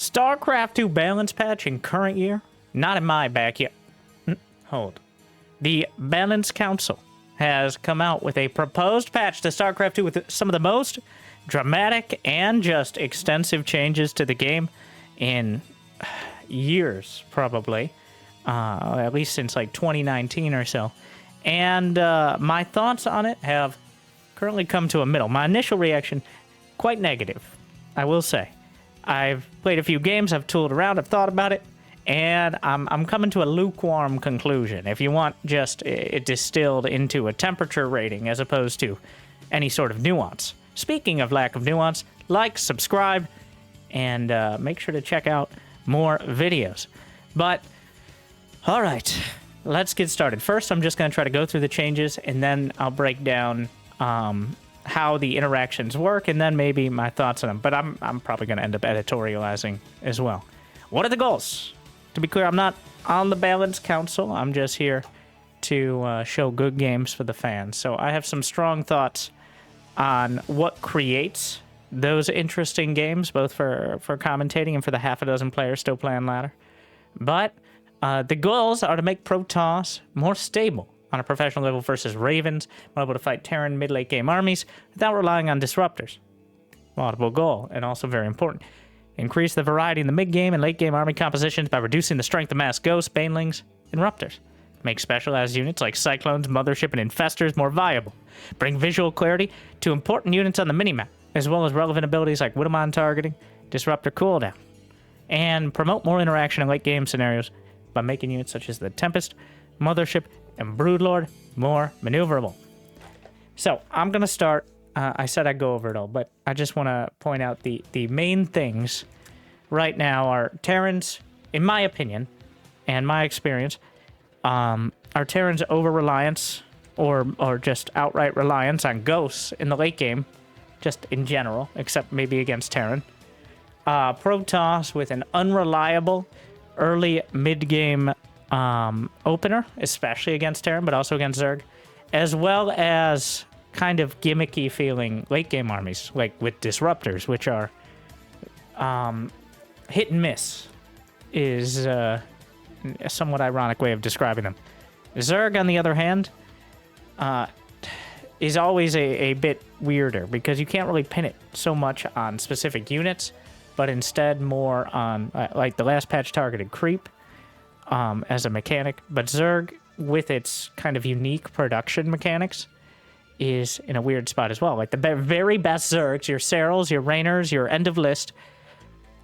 StarCraft 2 balance patch in current year? Not in my backyard. Hold. The Balance Council has come out with a proposed patch to StarCraft 2 with some of the most dramatic and just extensive changes to the game in years, probably. At least since like 2019 or so. And my thoughts on it have currently come to a middle. My initial reaction, quite negative, I will say. I've played a few games, I've tooled around, I've thought about it, and I'm coming to a lukewarm conclusion. If you want just it distilled into a temperature rating as opposed to any sort of nuance. Speaking of lack of nuance, like, subscribe, and make sure to check out more videos. But, all right, let's get started. First, I'm just going to try to go through the changes, and then I'll break down how the interactions work, and then maybe my thoughts on them. But I'm probably going to end up editorializing as well. What are the goals? To be clear, I'm not on the Balance Council. I'm just here to show good games for the fans. So I have some strong thoughts on what creates those interesting games, both for commentating and for the half a dozen players still playing ladder. But the goals are to make Protoss more stable on a professional level versus Ravens, able to fight Terran mid-late game armies without relying on disruptors. Multiple goal, and also very important. Increase the variety in the mid-game and late-game army compositions by reducing the strength of mass ghosts, banelings, and ruptors. Make specialized units like Cyclones, Mothership, and Infestors more viable. Bring visual clarity to important units on the minimap, as well as relevant abilities like Widowmine targeting, Disruptor cooldown. And promote more interaction in late-game scenarios by making units such as the Tempest, Mothership, and Broodlord more maneuverable. So, I'm going to start. I said I'd go over it all, but I just want to point out the main things right now are Terrans, in my opinion, and my experience, are Terrans' over-reliance or just outright reliance on ghosts in the late game, just in general, except maybe against Terran. Protoss with an unreliable early mid-game opener, especially against Terran, but also against Zerg, as well as kind of gimmicky feeling late game armies, like with disruptors, which are hit and miss, is a somewhat ironic way of describing them. Zerg, on the other hand, is always a bit weirder because you can't really pin it so much on specific units, but instead more on like the last patch targeted creep as a mechanic. But Zerg, with its kind of unique production mechanics, is in a weird spot as well. Like the very best Zergs, your Serals, your Rainers, your end of list,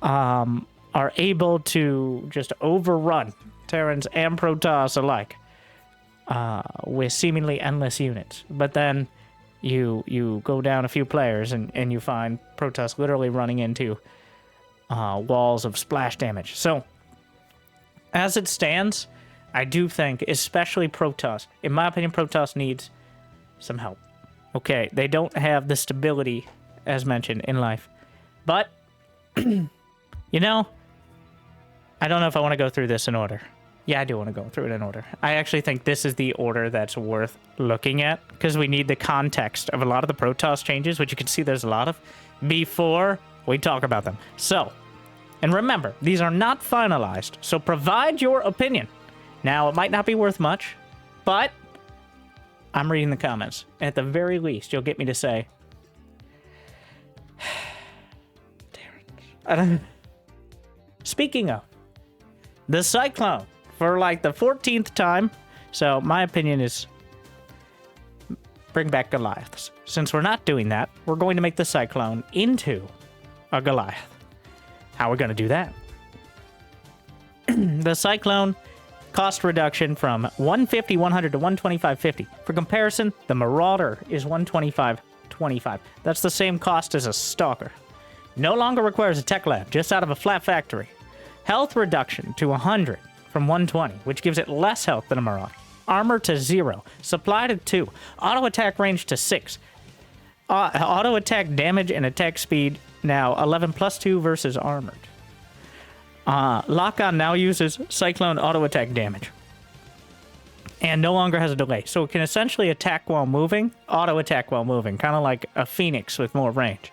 are able to just overrun Terrans and Protoss alike with seemingly endless units. But then you go down a few players and you find Protoss literally running into walls of splash damage. So, as it stands, I do think, especially Protoss, in my opinion, Protoss needs some help. Okay, they don't have the stability, as mentioned, in life. But, you know, I don't know if I want to go through this in order. Yeah, I do want to go through it in order. I actually think this is the order that's worth looking at, because we need the context of a lot of the Protoss changes, which you can see there's a lot of, before we talk about them. So, and remember, these are not finalized, so provide your opinion. Now, it might not be worth much, but I'm reading the comments. At the very least, you'll get me to say, Terrans. Speaking of, the Cyclone, for like the 14th time, so my opinion is bring back Goliaths. Since we're not doing that, we're going to make the Cyclone into a Goliath. How are we going to do that? The Cyclone cost reduction from 150, 100 to 125.50. For comparison, the Marauder is 125.25. That's the same cost as a Stalker. No longer requires a tech lab, just out of a flat factory. Health reduction to 100 from 120, which gives it less health than a Marauder. Armor to 0. Supply to 2. Auto attack range to 6. Auto attack damage and attack speed now 11 plus 2 versus armored. Lock-on now uses Cyclone auto attack damage. And no longer has a delay. So it can essentially attack while moving, auto attack while moving, kind of like a Phoenix with more range.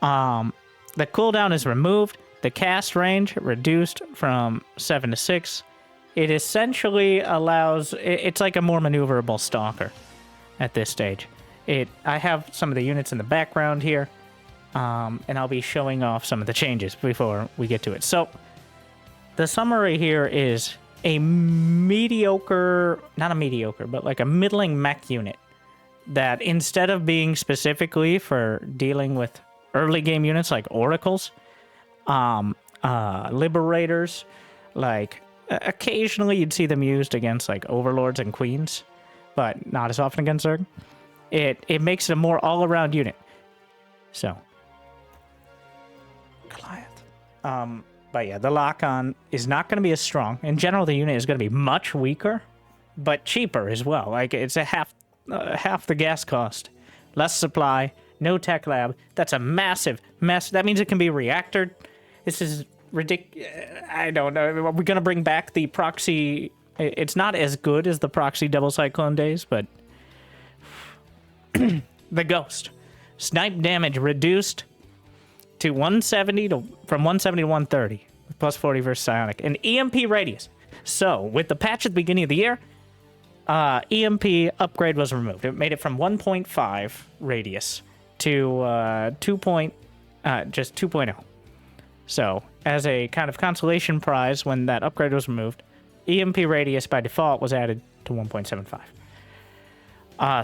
The cooldown is removed. the cast range reduced from 7 to 6. It essentially allows... It's like a more maneuverable stalker at this stage. I have some of the units in the background here, and I'll be showing off some of the changes before we get to it. So, the summary here is a mediocre... Not a mediocre, but like a middling mech unit that instead of being specifically for dealing with early game units like oracles, liberators, like occasionally you'd see them used against like overlords and queens, but not as often against Zerg. It makes it a more all-around unit. So, Goliath. But yeah, the lock-on is not going to be as strong. In general, the unit is going to be much weaker, but cheaper as well. Like it's a half the gas cost, less supply, no tech lab. That's a massive mess. That means it can be reactored. This is ridiculous. I don't know. Are we going to bring back the proxy? It's not as good as the proxy double cyclone days, but the ghost. Snipe damage reduced to 170 from 170 to 130, plus 40 versus psionic. And EMP radius. So, with the patch at the beginning of the year, EMP upgrade was removed. It made it from 1.5 radius to 2.0. So, as a kind of consolation prize when that upgrade was removed, EMP radius by default was added to 1.75.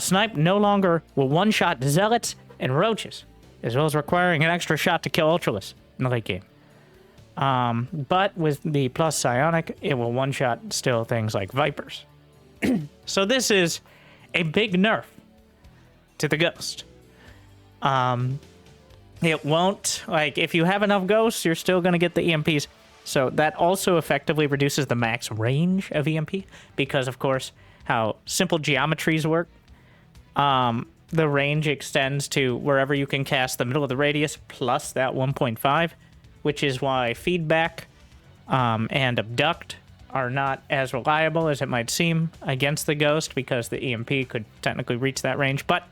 Snipe no longer will one-shot zealots and roaches, as well as requiring an extra shot to kill Ultralisk in the late game. But with the plus psionic, it will one-shot still things like Vipers. So this is a big nerf to the Ghost. It won't, like, if you have enough Ghosts, you're still going to get the EMPs. So that also effectively reduces the max range of EMP, because, of course, how simple geometries work. The range extends to wherever you can cast the middle of the radius plus that 1.5, which is why feedback and abduct are not as reliable as it might seem against the Ghost, because the EMP could technically reach that range. But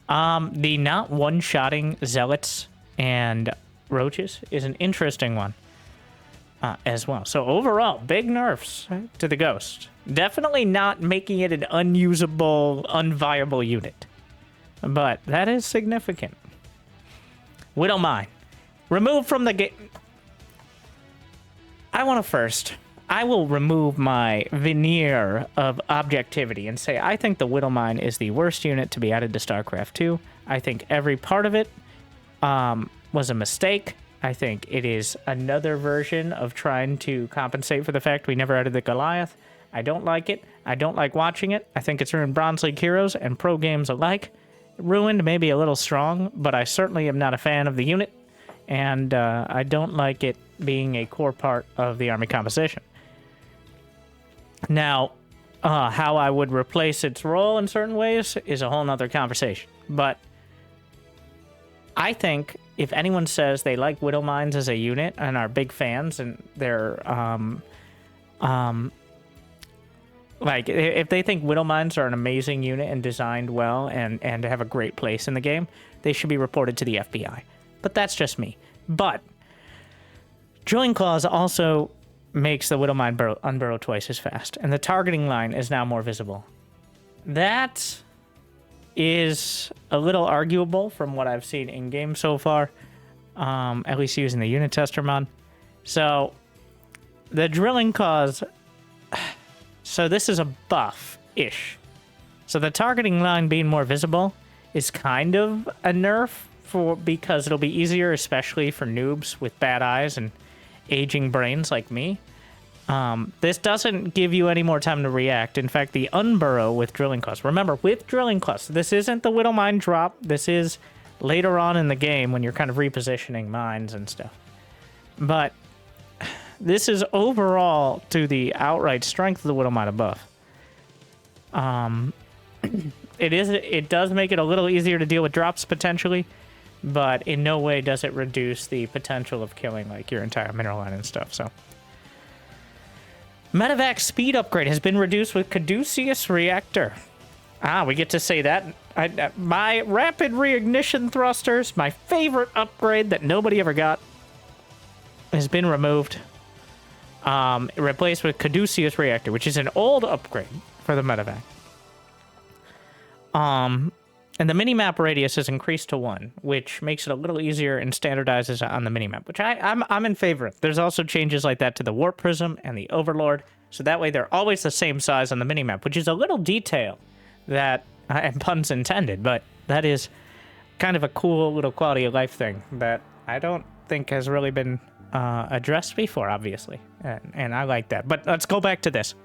the not one-shotting zealots and roaches is an interesting one as well. So overall, big nerfs to the Ghost. Definitely not making it an unusable, unviable unit. But that is significant. Widowmine. Removed from the game. I will remove my veneer of objectivity and say I think the Widowmine is the worst unit to be added to StarCraft 2. I think every part of it was a mistake. I think it is another version of trying to compensate for the fact we never added the Goliath. I don't like it. I don't like watching it. I think it's ruined Bronze League heroes and pro games alike. Ruined, maybe a little strong, but I certainly am not a fan of the unit, and I don't like it being a core part of the army composition. Now, how I would replace its role in certain ways is a whole nother conversation, but I think if anyone says they like Widowmines as a unit and are big fans and they're like, if they think Widowmines are an amazing unit and designed well and have a great place in the game, they should be reported to the FBI. But that's just me. But Drilling Claws also makes the Widowmine unburrow twice as fast, and the targeting line is now more visible. That is a little arguable from what I've seen in-game so far, at least using the unit tester mod. So, the Drilling Claws... So this is a buff-ish. So the targeting line being more visible is kind of a nerf because it'll be easier, especially for noobs with bad eyes and aging brains like me. This doesn't give you any more time to react. In fact, the unburrow with Drilling Claws. Remember, with Drilling Claws, this isn't the Widowmine drop. This is later on in the game when you're kind of repositioning mines and stuff. But this is overall to the outright strength of the Widowmine buff. It does make it a little easier to deal with drops potentially, but in no way does it reduce the potential of killing like your entire mineral line and stuff. So, Medevac speed upgrade has been reduced with Caduceus Reactor. We get to say that. My rapid reignition thrusters, my favorite upgrade that nobody ever got. has been removed. Replaced with Caduceus Reactor, which is an old upgrade for the medevac. And the minimap radius is increased to 1, which makes it a little easier and standardizes on the minimap, which I'm in favor of. There's also changes like that to the Warp Prism and the Overlord, so that way they're always the same size on the minimap, which is a little detail that, and puns intended, but that is kind of a cool little quality of life thing that I don't think has really been addressed before, obviously, and I like that. But let's go back to this.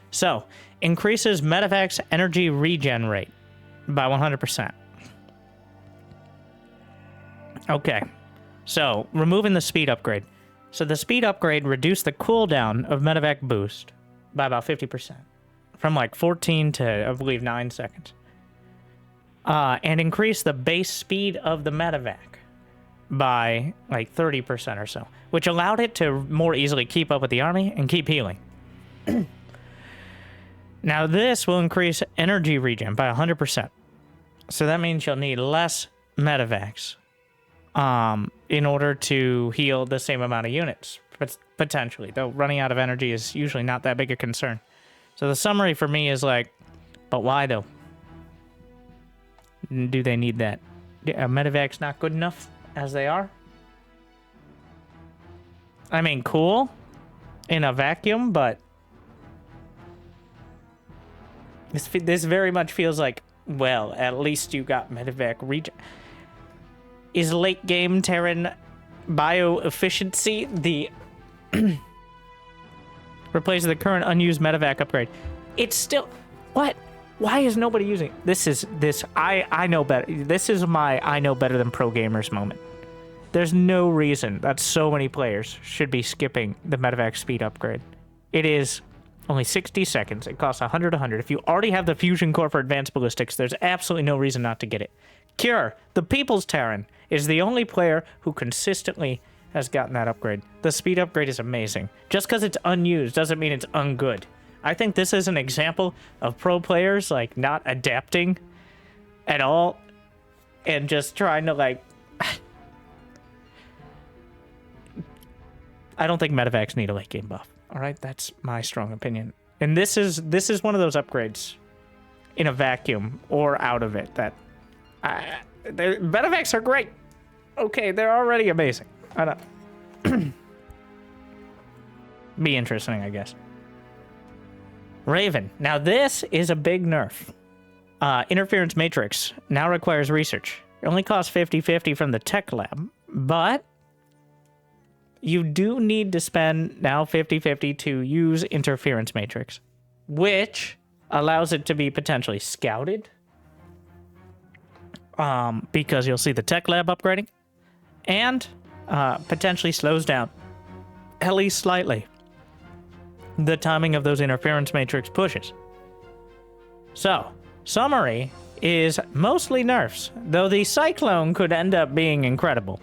So, increases medevac's energy regen rate by 100%. Okay, so removing the speed upgrade. So the speed upgrade reduced the cooldown of medevac boost by about 50%, from like 14 to, I believe, 9 seconds. And increased the base speed of the medevac by like 30% or so, which allowed it to more easily keep up with the army and keep healing. Now this will increase energy regen by 100%. So that means you'll need less medevacs in order to heal the same amount of units, potentially. Though running out of energy is usually not that big a concern. So the summary for me is like, but why though? Do they need that? Are medevacs not good enough as they are? I mean, cool in a vacuum, but this very much feels like, well, at least you got medevac regen. Is late game Terran bio-efficiency the replace the current unused medevac upgrade? It's still, what? Why is nobody using it? I know better. This is my I know better than pro gamers moment. There's no reason that so many players should be skipping the medevac speed upgrade. It is only 60 seconds. It costs 100. If you already have the fusion core for advanced ballistics, there's absolutely no reason not to get it. Cure, the People's Terran, is the only player who consistently has gotten that upgrade. The speed upgrade is amazing. Just because it's unused doesn't mean it's ungood. I think this is an example of pro players like not adapting at all and just trying to like I don't think medevacs need a late game buff. All right, that's my strong opinion. And this is one of those upgrades in a vacuum or out of it that medevacs are great. Okay, they're already amazing. I don't be interesting, I guess. Raven. Now this is a big nerf. Interference Matrix now requires research. It only costs 50/50 from the tech lab, but you do need to spend now 50/50 to use Interference Matrix, which allows it to be potentially scouted, because you'll see the tech lab upgrading, and potentially slows down, at least slightly, the timing of those Interference Matrix pushes. So, summary is mostly nerfs, though the Cyclone could end up being incredible.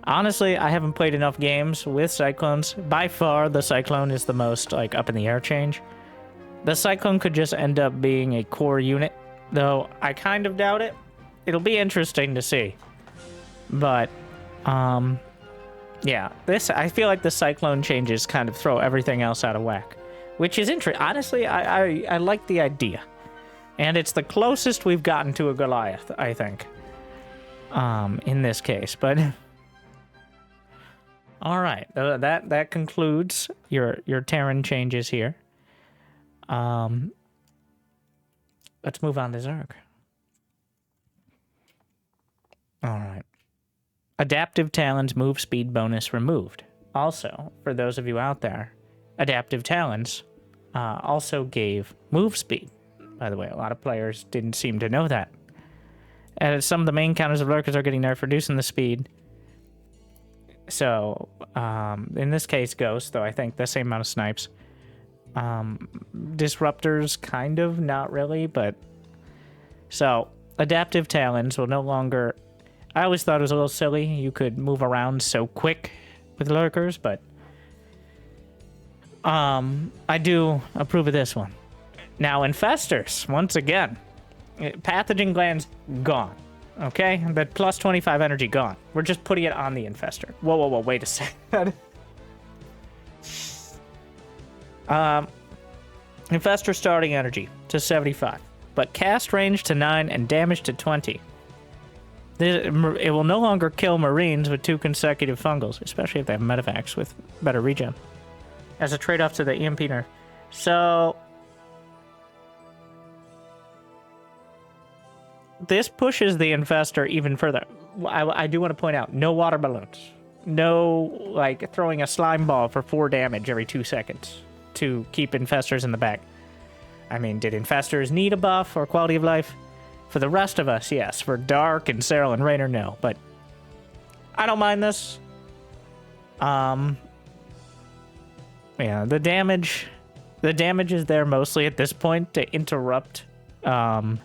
Honestly, I haven't played enough games with Cyclones. By far, the Cyclone is the most, like, up in the air change. The Cyclone could just end up being a core unit, though I kind of doubt it. It'll be interesting to see. But, yeah, I feel like the Cyclone changes kind of throw everything else out of whack, which is interesting. Honestly, I like the idea. And it's the closest we've gotten to a Goliath, I think, in this case, but... All right, that concludes your Terran changes here. Let's move on to Zerg. All right. Adaptive Talons move speed bonus removed. Also, for those of you out there, Adaptive Talons also gave move speed. By the way, a lot of players didn't seem to know that. As some of the main counters of lurkers are getting nerfed, reducing the speed. So, in this case, Ghost, though I think the same amount of snipes. Disruptors, kind of, not really, but... So, Adaptive Talons will no longer... I always thought it was a little silly. You could move around so quick with lurkers, but... I do approve of this one. Now, Infestors, once again. Pathogen glands, gone. Okay? That plus 25 energy, gone. We're just putting it on the Infestor. Whoa, wait a second. Infestor starting energy to 75, but cast range to 9 and damage to 20. It will no longer kill Marines with 2 consecutive fungals, especially if they have medevacs with better regen, as a trade-off to the EMP nerf. So this pushes the Infestor even further. I do want to point out, no water balloons. No, like, throwing a slime ball for 4 damage every 2 seconds to keep Infestors in the back. I mean, did Infestors need a buff or quality of life? For the rest of us, yes. For Dark and Cyril and Raynor, no. But I don't mind this. Yeah, the damage is there mostly at this point to interrupt and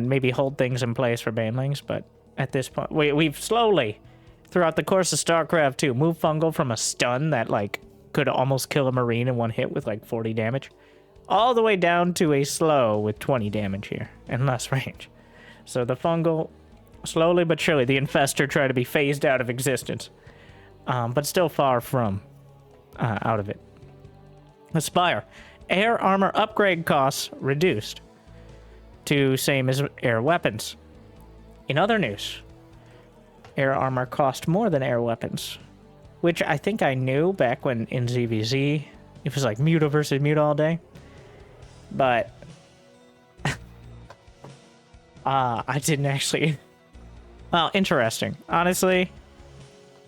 maybe hold things in place for banelings, but at this point, we've slowly, throughout the course of StarCraft 2, moved Fungal from a stun that, like, could almost kill a Marine in one hit with, like, 40 damage, all the way down to a slow with 20 damage here and less range. So the Fungal, slowly but surely, the Infestor tried to be phased out of existence, but still far from out of it. Aspire. Air armor upgrade costs reduced to same as air weapons. In other news, air armor cost more than air weapons, which I think I knew back when in ZVZ it was like Muta versus Muta all day. But I didn't actually. Well, interesting. Honestly,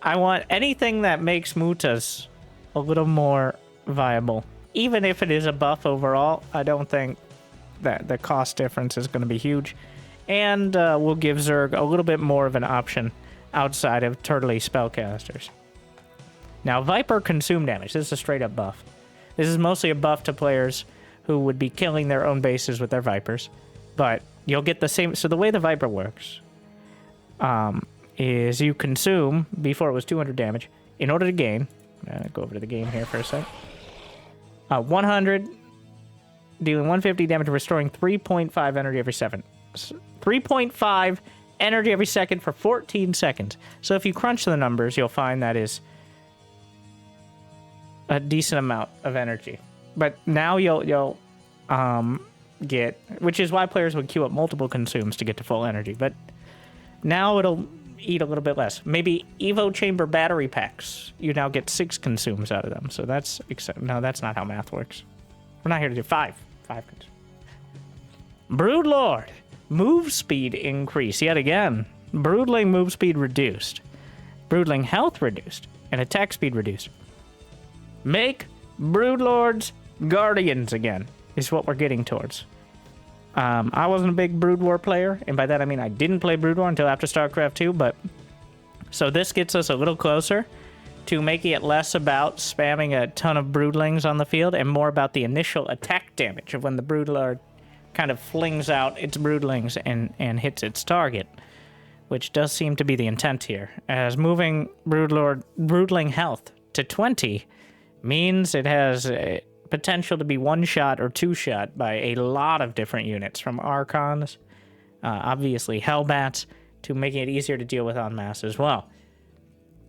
I want anything that makes Mutas a little more viable. Even if it is a buff overall, I don't think that the cost difference is going to be huge. And we'll give Zerg a little bit more of an option outside of turtly spellcasters. Now, Viper consume damage. This is a straight up buff. This is mostly a buff to players who would be killing their own bases with their Vipers. But you'll get the same. So the way the Viper works is you consume, before it was 200 damage, in order to gain. Go over to the game here for a sec. 100, dealing 150 damage, restoring 3.5 energy every 7. 3.5 energy every second for 14 seconds. So if you crunch the numbers, you'll find that is a decent amount of energy. But now you'll get, which is why players would queue up multiple consumes to get to full energy. But now it'll eat a little bit less. Maybe Evo Chamber battery packs. You now get 6 consumes out of them. So that's, no, that's not how math works. We're not here to do 5. 5 consumes. Broodlord. Move speed increase yet again. Broodling move speed reduced. Broodling health reduced. And attack speed reduced. Make Broodlords Guardians again, is what we're getting towards. I wasn't a big Brood War player, and by that I mean I didn't play Brood War until after StarCraft 2, but so this gets us a little closer to making it less about spamming a ton of Broodlings on the field and more about the initial attack damage of when the Broodlord kind of flings out its Broodlings and hits its target, which does seem to be the intent here, as moving Broodling health to 20 means it has a potential to be one-shot or two-shot by a lot of different units, from Archons, obviously Hellbats, to making it easier to deal with en masse as well.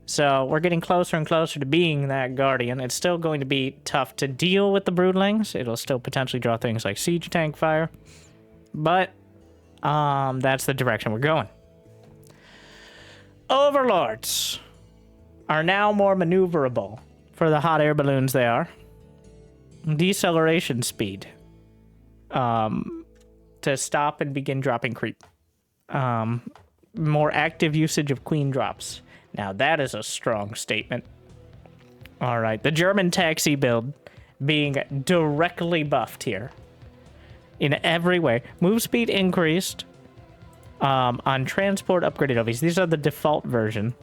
So we're getting closer and closer to being that Guardian. It's still going to be tough to deal with the Broodlings. It'll still potentially draw things like Siege Tank Fire, but that's the direction we're going. Overlords are now more maneuverable for the hot air balloons they are. Deceleration speed to stop and begin dropping creep. More active usage of queen drops. Now that is a strong statement. All right, the German taxi build being directly buffed here in every way. Move speed increased on transport upgraded OVs. These are the default version,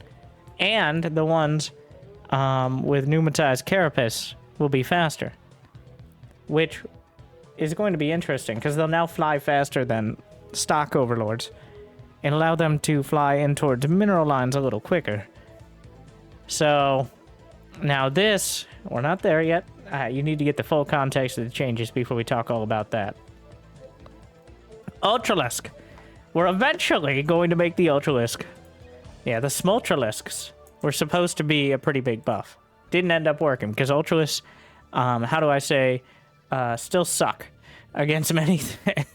and the ones with pneumatized carapace will be faster, which is going to be interesting because they'll now fly faster than stock overlords and allow them to fly in towards mineral lines a little quicker. So now this, we're not there yet. You need to get the full context of the changes before we talk all about that. Ultralisk. We're eventually going to make the Ultralisk. Yeah, the Smultralisks were supposed to be a pretty big buff. Didn't end up working because Ultralisk how do I say, still suck against many things.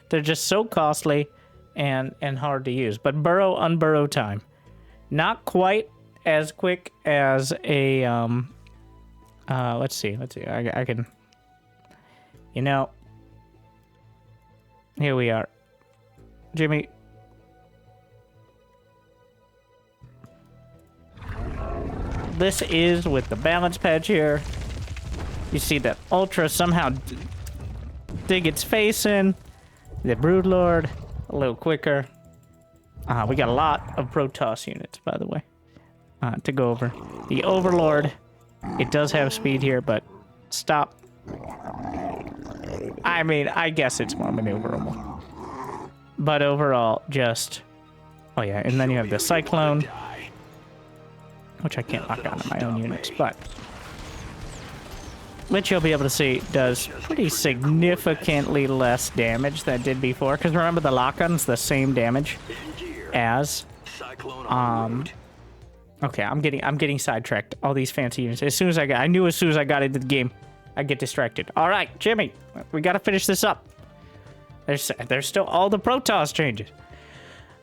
They're just so costly and hard to use. But burrow, unburrow time. Not quite as quick as a, let's see. I can, you know, here we are. Jimmy. This is with the balance patch here. You see that Ultra somehow dig its face in. The Broodlord, a little quicker. We got a lot of Protoss units, by the way, to go over. The Overlord, it does have speed here, but stop. I mean, I guess it's more maneuverable. But overall, just... Oh yeah, and then you have the Cyclone, which I can't lock onto my own units, but... which you'll be able to see does pretty significantly less damage than it did before. Because remember, the lock-on's the same damage as... Okay, I'm getting sidetracked. All these fancy units. I knew as soon as I got into the game, I'd get distracted. All right, Jimmy, we got to finish this up. There's still all the Protoss changes.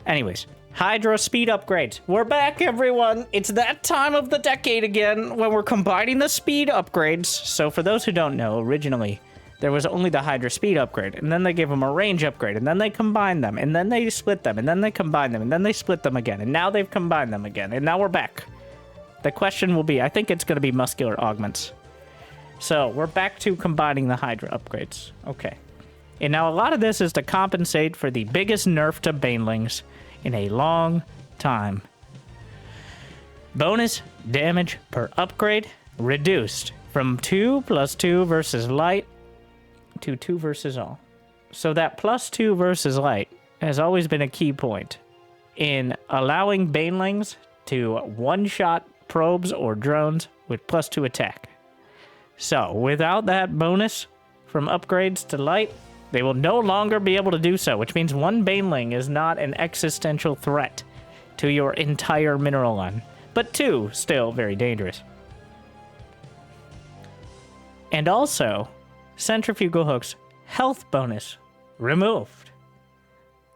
Anyways, Hydra speed upgrades. We're back, everyone. It's that time of the decade again when we're combining the speed upgrades. So for those who don't know, originally there was only the Hydra speed upgrade, and then they gave them a range upgrade, and then they combined them, and then they split them, and then they combined them, and then they split them again, and now they've combined them again, and now we're back. The question will be, I think it's going to be muscular augments. So we're back to combining the Hydra upgrades. Okay. And now a lot of this is to compensate for the biggest nerf to Banelings in a long time. Bonus damage per upgrade reduced from 2 + 2 versus light to 2 versus all. So that +2 versus light has always been a key point in allowing Banelings to one-shot probes or drones with +2 attack. So without that bonus from upgrades to light, they will no longer be able to do so, which means one Baneling is not an existential threat to your entire mineral line, but 2 still very dangerous. And also, Centrifugal Hook's health bonus removed.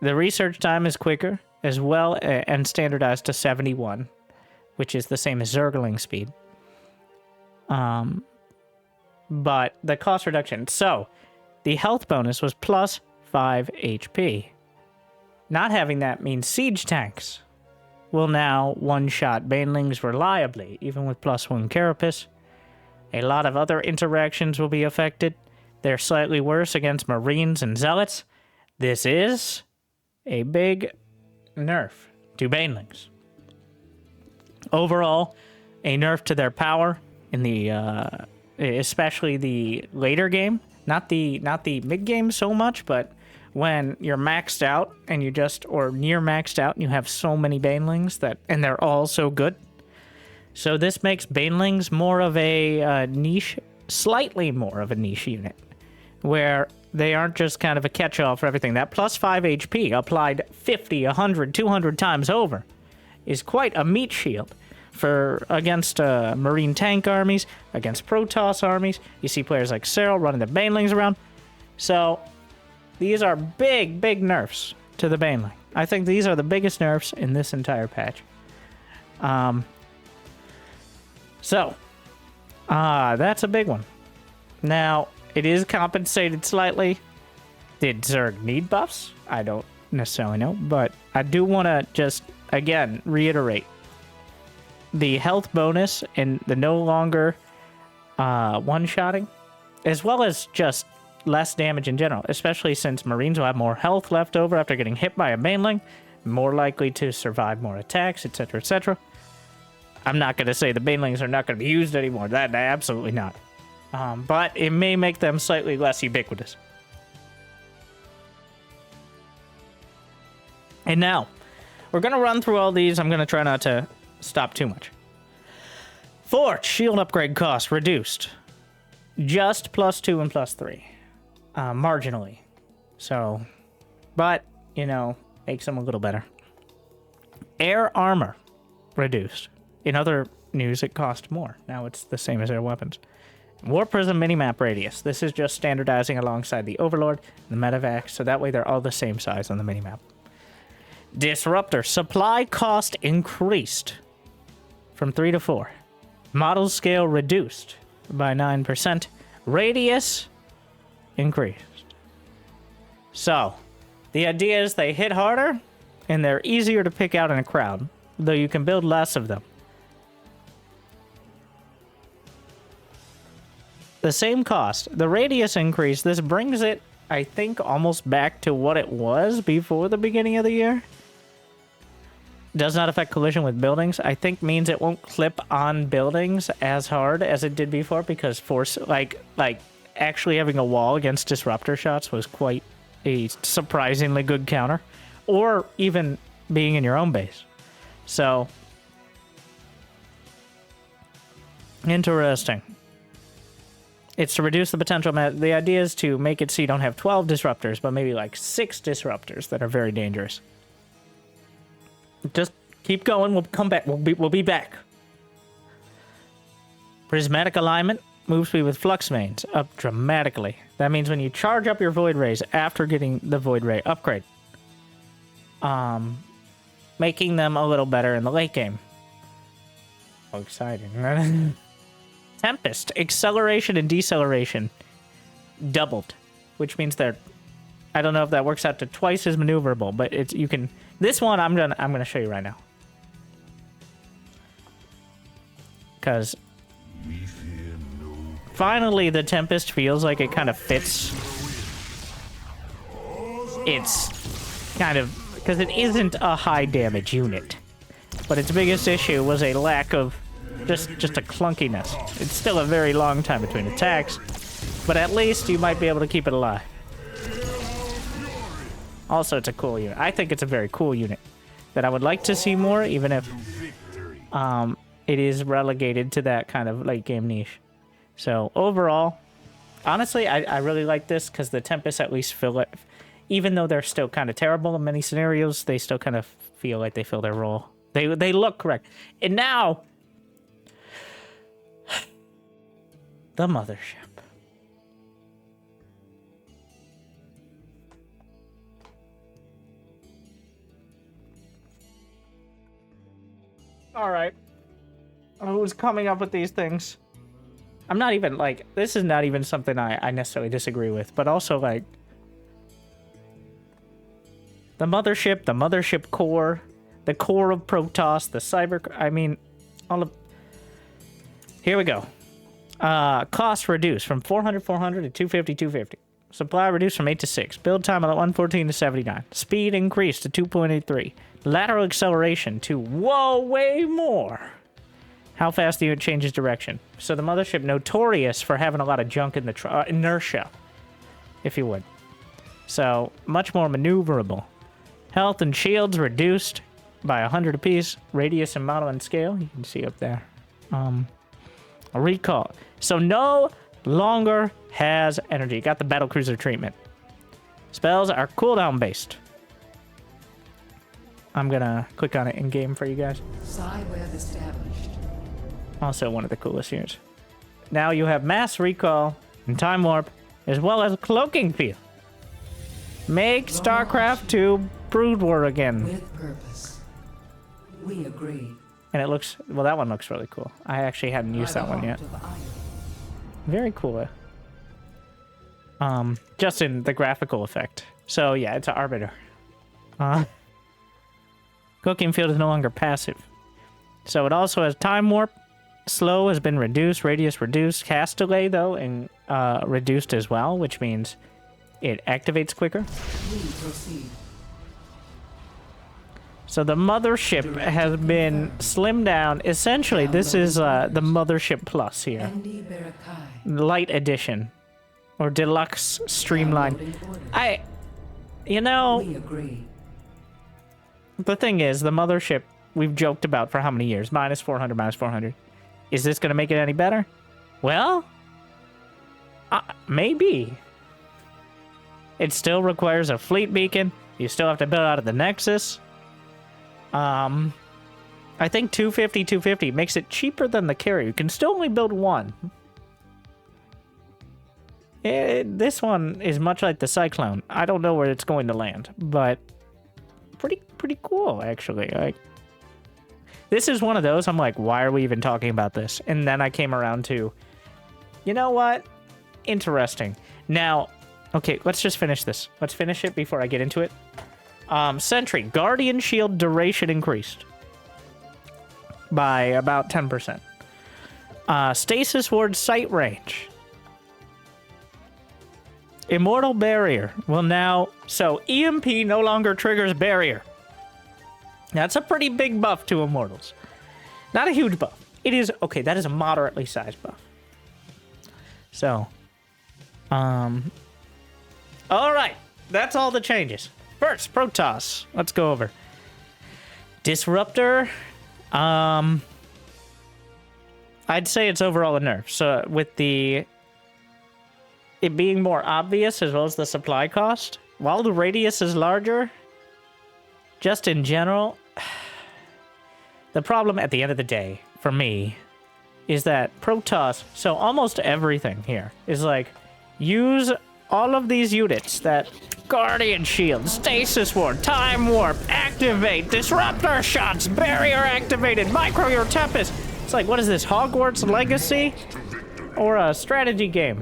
The research time is quicker, as well, and standardized to 71, which is the same as Zergling speed. But the cost reduction. So, the health bonus was +5 HP. Not having that means siege tanks will now one-shot Banelings reliably, even with +1 Carapace. A lot of other interactions will be affected. They're slightly worse against Marines and Zealots. This is a big nerf to Banelings. Overall, a nerf to their power in the, especially the later game. Not the mid game so much, but when you're maxed out and you just, or near maxed out, and you have so many Banelings and they're all so good. So this makes Banelings more of a niche, slightly more of a niche unit, where they aren't just kind of a catch-all for everything. That +5 HP applied 50, 100, 200 times over is quite a meat shield for against Marine tank armies, against Protoss armies. You see players like Cyril running the Banelings around. So these are big, big nerfs to the Baneling. I think these are the biggest nerfs in this entire patch. That's a big one. Now, it is compensated slightly. Did Zerg need buffs? I don't necessarily know, but I do want to just, again, reiterate the health bonus and the no longer one-shotting, as well as just less damage in general, especially since Marines will have more health left over after getting hit by a Baneling, more likely to survive more attacks, etc., etc. I'm not going to say the Banelings are not going to be used anymore. That absolutely not. But it may make them slightly less ubiquitous. And now, we're going to run through all these. I'm going to try not to stop too much. Forge shield upgrade cost reduced. Just +2 and +3. Marginally. So, but, you know, makes them a little better. Air armor reduced. In other news, it cost more. Now it's the same as air weapons. War Prism minimap radius. This is just standardizing alongside the Overlord and the Medevac, so that way they're all the same size on the minimap. Disruptor. Supply cost increased from 3 to 4. Model scale reduced by 9%. Radius increased. So, the idea is they hit harder, and they're easier to pick out in a crowd, though you can build less of them. The same cost. The radius increase, this brings it, I think, almost back to what it was before the beginning of the year. Does not affect collision with buildings. I think means it won't clip on buildings as hard as it did before, because force, like actually having a wall against disruptor shots was quite a surprisingly good counter, or even being in your own base. So, interesting. It's to reduce the potential. The idea is to make it so you don't have 12 disruptors, but maybe like 6 disruptors that are very dangerous. Just keep going. We'll come back. We'll be back. Prismatic alignment. Move speed with flux mains up dramatically. That means when you charge up your Void Rays after getting the Void Ray upgrade, making them a little better in the late game. Oh, exciting. Tempest. Acceleration and deceleration doubled, which means they're, I don't know if that works out to twice as maneuverable, but it's, you can, this one I'm gonna show you right now. Because finally the Tempest feels like it kind of fits. It's kind of, because it isn't a high damage unit, but its biggest issue was a lack of just a clunkiness. It's still a very long time between attacks, but at least you might be able to keep it alive. Also, it's a cool unit. I think it's a very cool unit that I would like to see more, even if it is relegated to that kind of late game niche. So overall, honestly, I really like this because the Tempest at least fill it. Even though they're still kind of terrible in many scenarios, they still kind of feel like they fill their role. They look correct. And now, the mothership. All right. Who's coming up with these things? I'm not even, like, this is not even something I necessarily disagree with, but also, like, the mothership core, the core of Protoss, the cyber, I mean, all of, here we go. Cost reduced from 400 to 250 250. Supply reduced from 8 to 6. Build time at 114 to 79. Speed increased to 2.83. Lateral acceleration to, whoa, way more. How fast the unit changes direction. So the mothership, notorious for having a lot of junk in the inertia, if you would. So much more maneuverable. Health and shields reduced by 100 apiece. Radius and model and scale, you can see up there. A recall. So no longer has energy. Got the battlecruiser treatment. Spells are cooldown based. I'm gonna click on it in game for you guys. Web established. Also one of the coolest units. Now you have mass recall and time warp, as well as cloaking field. Make StarCraft 2 Brood War again. With purpose. We agree. And it looks, well, that one looks really cool. I actually hadn't used that one yet. Very cool. Just in the graphical effect. So yeah, it's an arbiter. Cooking field is no longer passive. So it also has time warp. Slow has been reduced, radius reduced, cast delay though, and reduced as well, which means it activates quicker. So the mothership has been slimmed down. Essentially, this is the mothership plus here. Light edition. Or deluxe streamline. You know, the thing is, the mothership we've joked about for how many years? Minus 400, minus 400. Is this going to make it any better? Well, maybe. It still requires a fleet beacon. You still have to build out of the Nexus. I think 250 makes it cheaper than the carrier. You can still only build one. This one is much like the Cyclone. I don't know where it's going to land, but pretty cool, actually. Like, this is one of those, I'm like, why are we even talking about this? And then I came around to, you know what? Interesting. Now, okay, let's just finish this. Let's finish it before I get into it. Sentry. Guardian shield duration increased by about 10%. Stasis ward sight range. Immortal barrier will now... So, EMP no longer triggers barrier. That's a pretty big buff to Immortals. Not a huge buff. It is... Okay, that is a moderately sized buff. So... Alright. That's all the changes. First, Protoss. Let's go over. Disruptor. I'd say it's overall a nerf. So, with the... It being more obvious, as well as the supply cost, while the radius is larger, just in general, the problem at the end of the day, for me, is that Protoss, so almost everything here is like, use all of these units that Guardian Shield, Stasis Ward, Time Warp, Activate, Disruptor Shots, Barrier Activated, Micro Your Tempest. It's like, what is this, Hogwarts Legacy? Or a strategy game?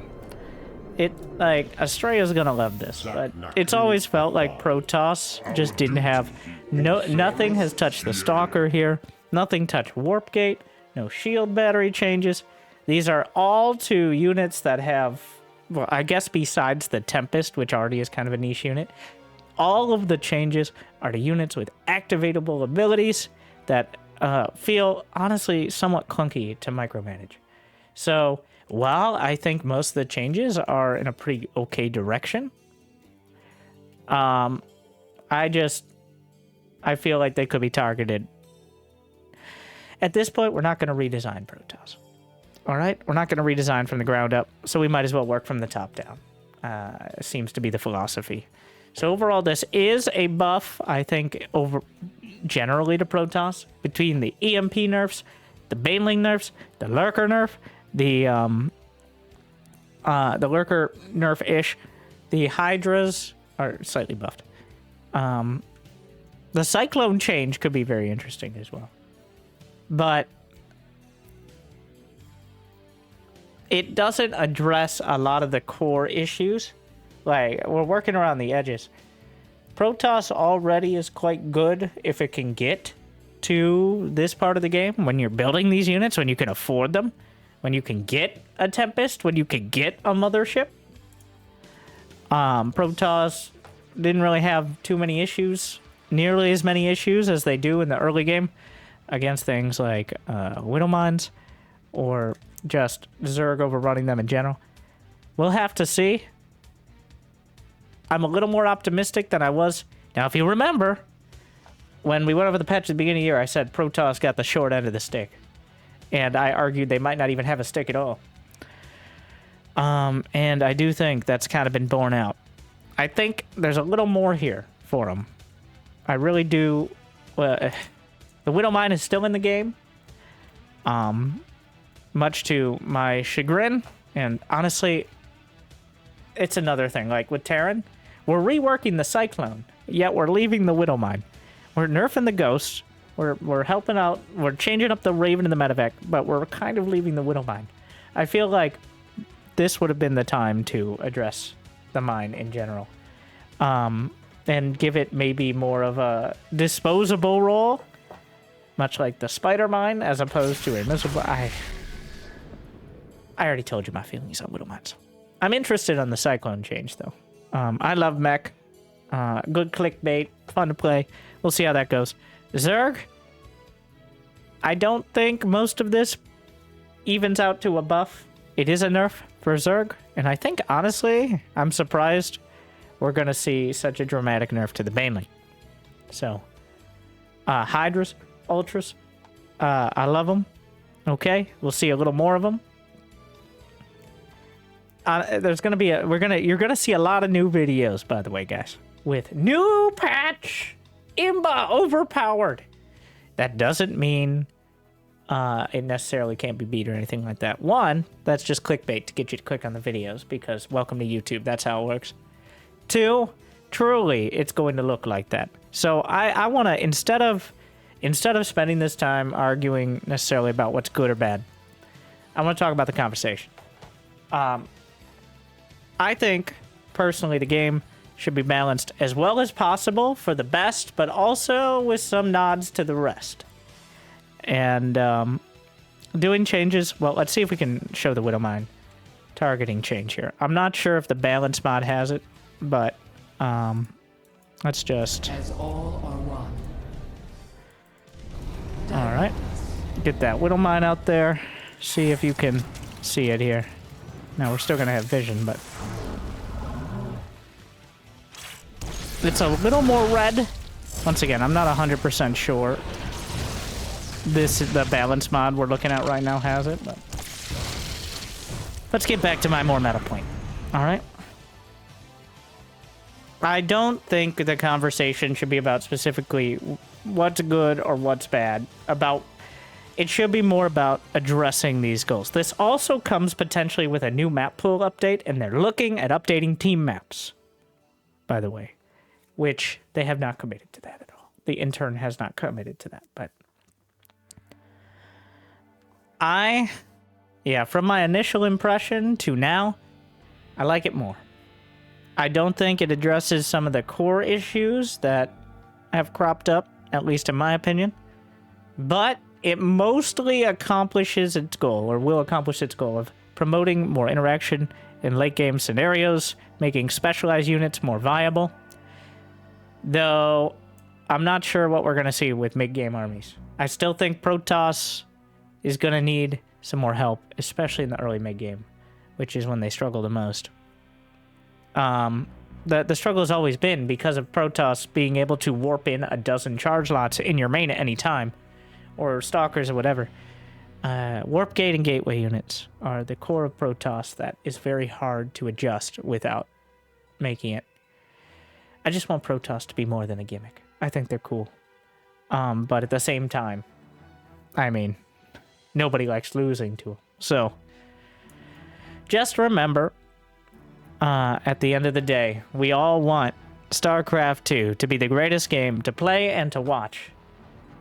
Like, Astrea's gonna love this, but it's always felt like Protoss just didn't have... Nothing has touched the Stalker here. Nothing touched Warp Gate. No shield battery changes. These are all to units that have... Well, I guess besides the Tempest, which already is kind of a niche unit, all of the changes are to units with activatable abilities that feel, honestly, somewhat clunky to micromanage. So... While I think most of the changes are in a pretty okay direction, I feel like they could be targeted. At this point, we're not going to redesign Protoss. All right? We're not going to redesign from the ground up, so we might as well work from the top down. Seems to be the philosophy. So overall, this is a buff, I think, generally to Protoss, between the EMP nerfs, the Baneling nerfs, the Lurker nerf, the Lurker nerf-ish, the Hydras are slightly buffed. The Cyclone change could be very interesting as well. But it doesn't address a lot of the core issues. Like, we're working around the edges. Protoss already is quite good if it can get to this part of the game, when you're building these units, when you can afford them. When you can get a Tempest, when you can get a Mothership. Protoss didn't really have too many issues, nearly as many issues as they do in the early game against things like Widow Mines or just Zerg overrunning them in general. We'll have to see. I'm a little more optimistic than I was. Now, if you remember, when we went over the patch at the beginning of the year, I said Protoss got the short end of the stick. And I argued they might not even have a stick at all. And I do think that's kind of been borne out. I think there's a little more here for them. I really do. The Widow Mine is still in the game. Much to my chagrin. And honestly, it's another thing. Like with Terran, we're reworking the Cyclone, yet we're leaving the Widow Mine. We're nerfing the Ghosts. We're helping out. We're changing up the Raven and the Medevac, but we're kind of leaving the Widow Mine. I feel like this would have been the time to address the mine in general. And give it maybe more of a disposable role, much like the Spider Mine, as opposed to a miserable... I already told you my feelings on Widow Mines. I'm interested on the Cyclone change, though. I love mech. Good clickbait. Fun to play. We'll see how that goes. Zerg, I don't think most of this evens out to a buff. It is a nerf for Zerg, and I think, honestly, I'm surprised we're going to see such a dramatic nerf to the Baneling. So, Hydras, Ultras, I love them. Okay, we'll see a little more of them. There's going to be you're going to see a lot of new videos, by the way, guys, with new patch. Imba overpowered. That doesn't mean it necessarily can't be beat or anything like that. One, that's just clickbait to get you to click on the videos because welcome to YouTube. That's how it works. Two, truly, it's going to look like that. So I want to, instead of spending this time arguing necessarily about what's good or bad, I want to talk about the conversation. I think, personally, the game should be balanced as well as possible for the best, but also with some nods to the rest. And doing changes, well, let's see if we can show the Widowmine targeting change here. I'm not sure if the balance mod has it, but let's just... As all are one. All right, get that Widowmine out there. See if you can see it here. Now, we're still going to have vision, but... It's a little more red. Once again, I'm not 100% sure the balance mod we're looking at right now has it, but... Let's get back to my more meta point. All right? I don't think the conversation should be about specifically what's good or what's bad. It should be more about addressing these goals. This also comes potentially with a new map pool update, and they're looking at updating team maps, by the way, which they have not committed to that at all. The intern has not committed to that, but from my initial impression to now, I like it more. I don't think it addresses some of the core issues that have cropped up, at least in my opinion, but it mostly accomplishes its goal, or will accomplish its goal, of promoting more interaction in late-game scenarios, making specialized units more viable. Though, I'm not sure what we're going to see with mid-game armies. I still think Protoss is going to need some more help, especially in the early mid-game, which is when they struggle the most. The struggle has always been because of Protoss being able to warp in a dozen charge lots in your main at any time, or Stalkers or whatever. Warp Gate and Gateway units are the core of Protoss that is very hard to adjust without making it. I just want Protoss to be more than a gimmick. I think they're cool. But at the same time, I mean, nobody likes losing to them. So, just remember, at the end of the day, we all want StarCraft 2 to be the greatest game to play and to watch.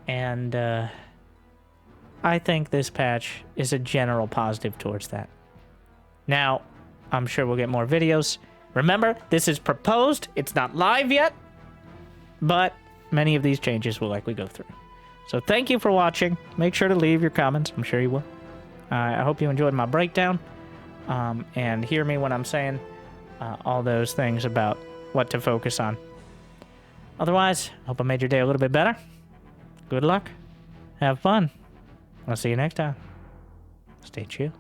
And, I think this patch is a general positive towards that. Now, I'm sure we'll get more videos. Remember, this is proposed. It's not live yet, but many of these changes will likely go through. So thank you for watching. Make sure to leave your comments. I'm sure you will. I hope you enjoyed my breakdown, and hear me when I'm saying all those things about what to focus on. Otherwise, hope I made your day a little bit better. Good luck. Have fun. I'll see you next time. Stay chill.